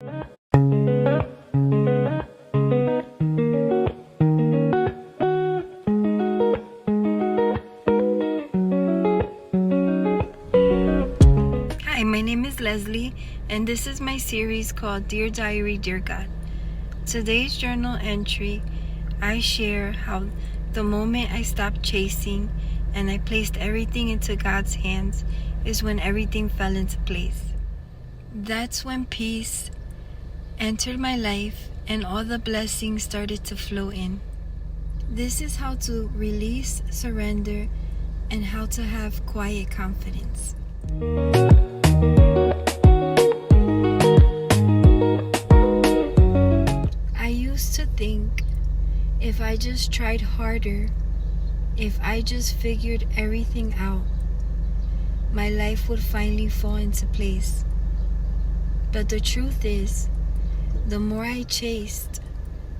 Hi, my name is Leslie, and this is my series called Dear Diary, Dear God. Today's journal entry, I share how the moment I stopped chasing and I placed everything into God's hands is when everything fell into place. That's when peace entered my life and all the blessings started to flow in. This is how to release, surrender, and how to have quiet confidence. I used to think if I just tried harder, if I just figured everything out, my life would finally fall into place. But the truth is, the more I chased,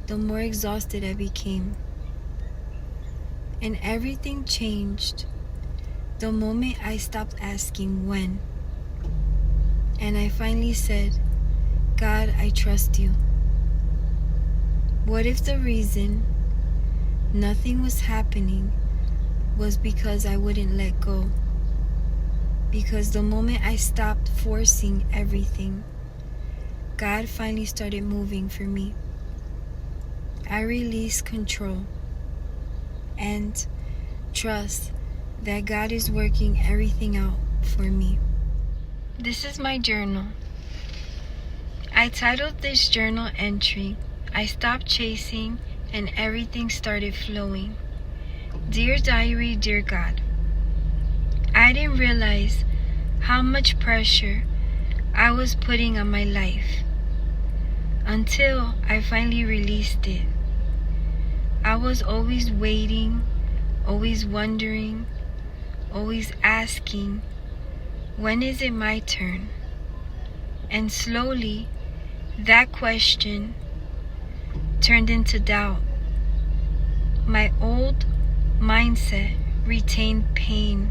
the more exhausted I became. And everything changed the moment I stopped asking when. And I finally said, God, I trust you. What if the reason nothing was happening was because I wouldn't let go? Because the moment I stopped forcing everything, God finally started moving for me. I released control and trust that God is working everything out for me. This is my journal. I titled this journal entry, I stopped chasing and everything started flowing. Dear Diary, Dear God. I didn't realize how much pressure I was putting on my life until I finally released it. I was always waiting, always wondering, always asking, when is it my turn? And slowly, that question turned into doubt. My old mindset retained pain.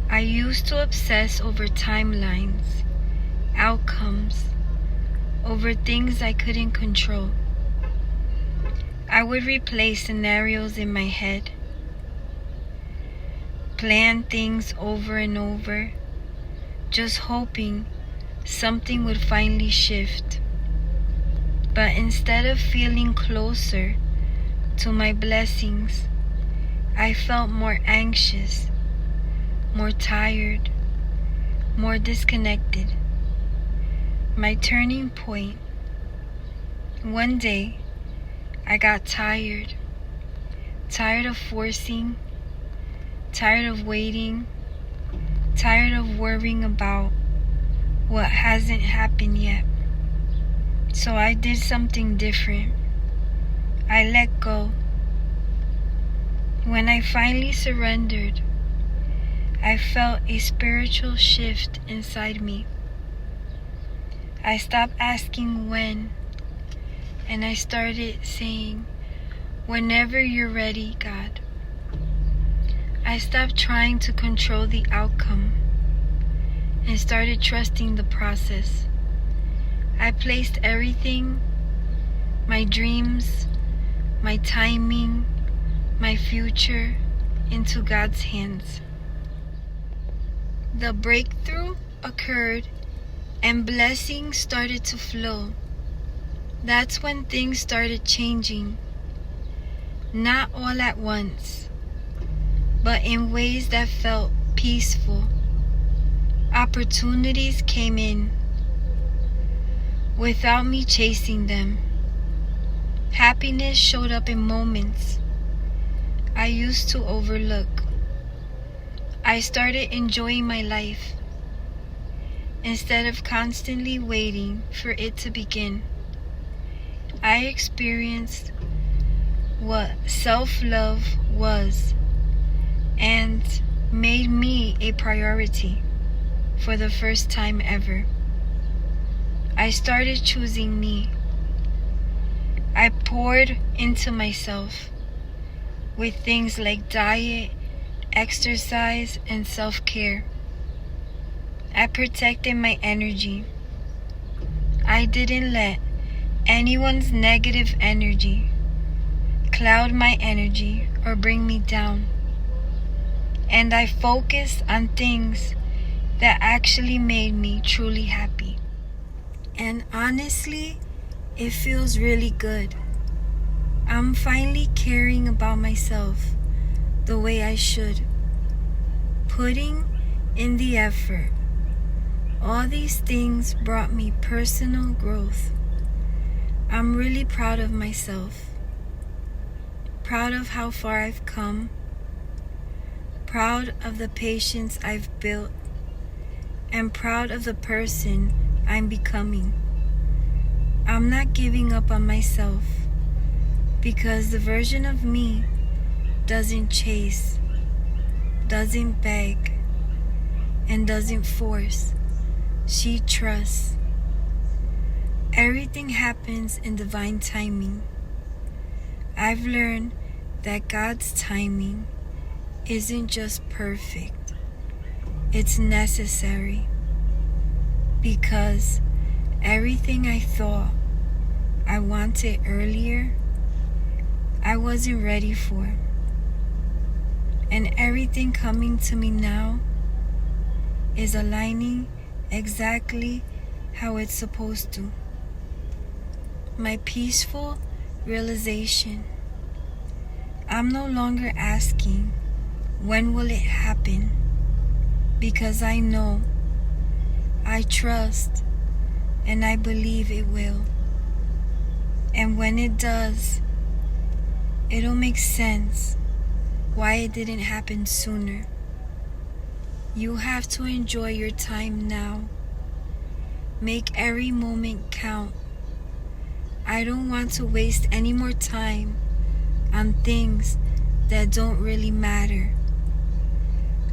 I used to obsess over timelines, outcomes, over things I couldn't control. I would replay scenarios in my head, plan things over and over, just hoping something would finally shift. But instead of feeling closer to my blessings, I felt more anxious, more tired, more disconnected. My turning point. One day, I got tired of forcing, tired of waiting, tired of worrying about what hasn't happened yet. So I did something different. I let go. When I finally surrendered, I felt a spiritual shift inside me. I stopped asking when, and I started saying, whenever you're ready, God. I stopped trying to control the outcome and started trusting the process. I placed everything, my dreams, my timing, my future, into God's hands. The breakthrough occurred and blessings started to flow. That's when things started changing. Not all at once, but in ways that felt peaceful. Opportunities came in without me chasing them. Happiness showed up in moments I used to overlook. I started enjoying my life instead of constantly waiting for it to begin. I experienced what self-love was and made me a priority for the first time ever. I started choosing me. I poured into myself with things like diet, exercise, and self-care. I protected my energy. I didn't let anyone's negative energy cloud my energy or bring me down. And I focused on things that actually made me truly happy. And honestly, it feels really good. I'm finally caring about myself the way I should. Putting in the effort. All these things brought me personal growth. I'm really proud of myself. Proud of how far I've come. Proud of the patience I've built. And proud of the person I'm becoming. I'm not giving up on myself because the version of me doesn't chase, doesn't beg, and doesn't force. She trusts. Everything happens in divine timing. I've learned that God's timing isn't just perfect. It's necessary. Because everything I thought I wanted earlier, I wasn't ready for. And everything coming to me now is aligning exactly how it's supposed to. My peaceful realization. I'm no longer asking, when will it happen? Because I know, I trust, and I believe it will. And when it does, it'll make sense why it didn't happen sooner. You have to enjoy your time now. Make every moment count. I don't want to waste any more time on things that don't really matter.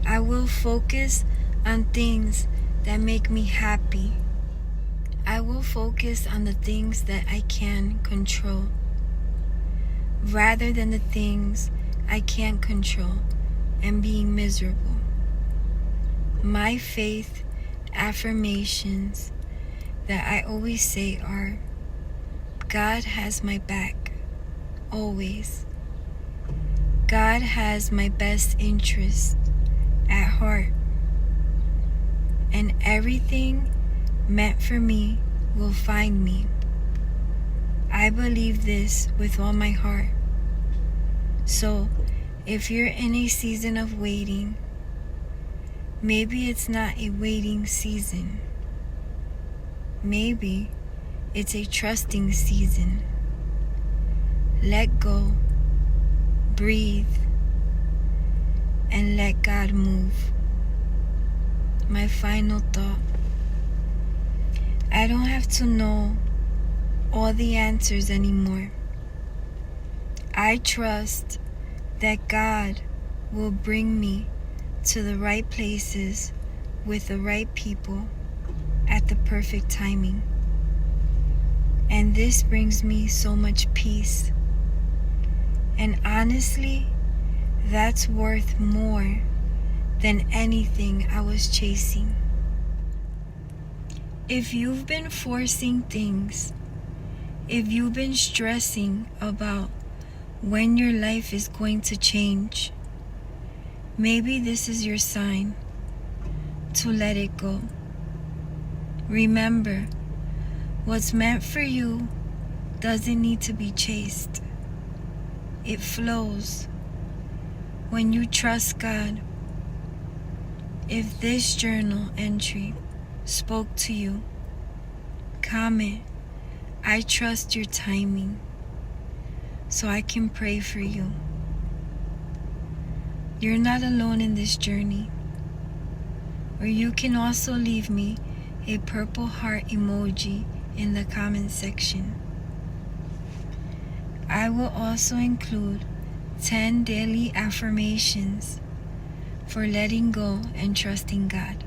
I will focus on things that make me happy. I will focus on the things that I can control, rather than the things I can't control and being miserable. My faith affirmations that I always say are, God has my back, always. God has my best interest at heart. And everything meant for me will find me. I believe this with all my heart. So, if you're in a season of waiting, maybe it's not a waiting season. Maybe it's a trusting season. Let go, breathe, and let God move. My final thought. I don't have to know all the answers anymore. I trust that God will bring me to the right places with the right people at the perfect timing. And this brings me so much peace. And honestly, that's worth more than anything I was chasing. If you've been forcing things, if you've been stressing about when your life is going to change, maybe this is your sign to let it go. Remember, what's meant for you doesn't need to be chased. It flows when you trust God. If this journal entry spoke to you, comment, I trust your timing, so I can pray for you. You're not alone in this journey. Or you can also leave me a purple heart emoji in the comment section. I will also include 10 daily affirmations for letting go and trusting God.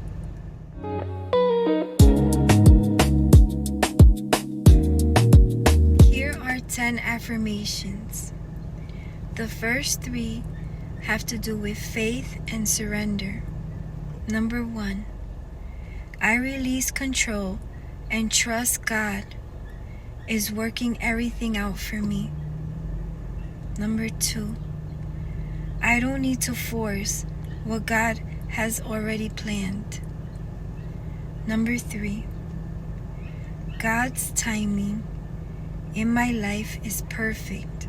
Here are 10 affirmations. The first 3 have to do with faith and surrender. Number 1, I release control and trust God is working everything out for me. Number 2, I don't need to force what God has already planned. Number 3, God's timing in my life is perfect,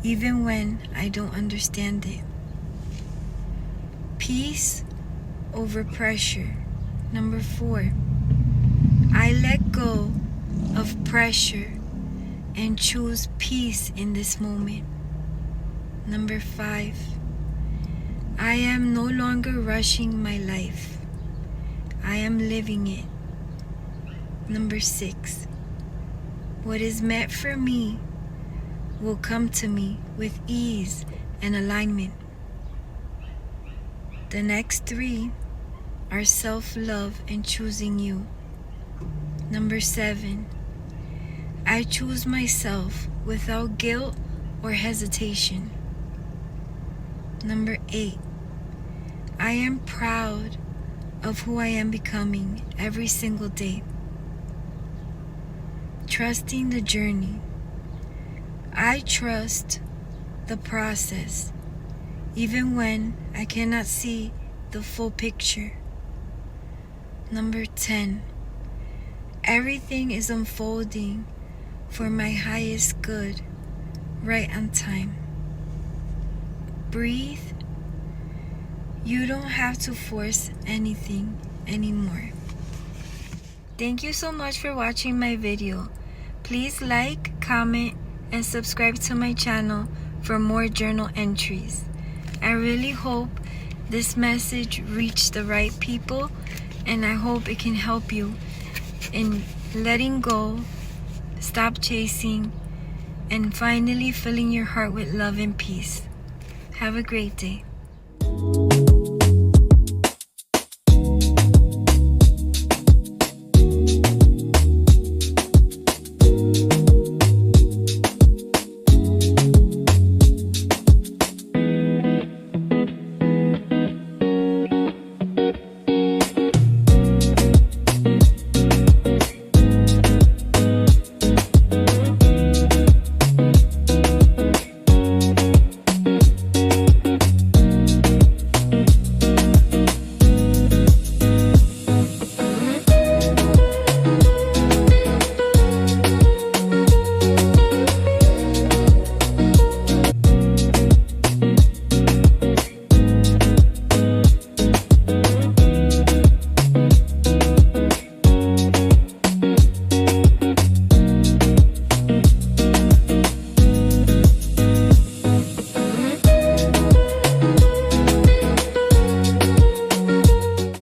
even when I don't understand it. Peace over pressure. Number 4, I let go of pressure and choose peace in this moment. Number 5, I am no longer rushing my life. I am living it. Number 6, what is meant for me will come to me with ease and alignment. The next 3 are self-love and choosing you. Number 7, I choose myself without guilt or hesitation. Number 8, I am proud of who I am becoming every single day. Trusting the journey. I trust the process, even when I cannot see the full picture. Number 10, everything is unfolding for my highest good, right on time. Breathe. You don't have to force anything anymore. Thank you so much for watching my video. Please like, comment, and subscribe to my channel for more journal entries. I really hope this message reached the right people, and I hope it can help you in letting go, stop chasing, and finally filling your heart with love and peace. Have a great day.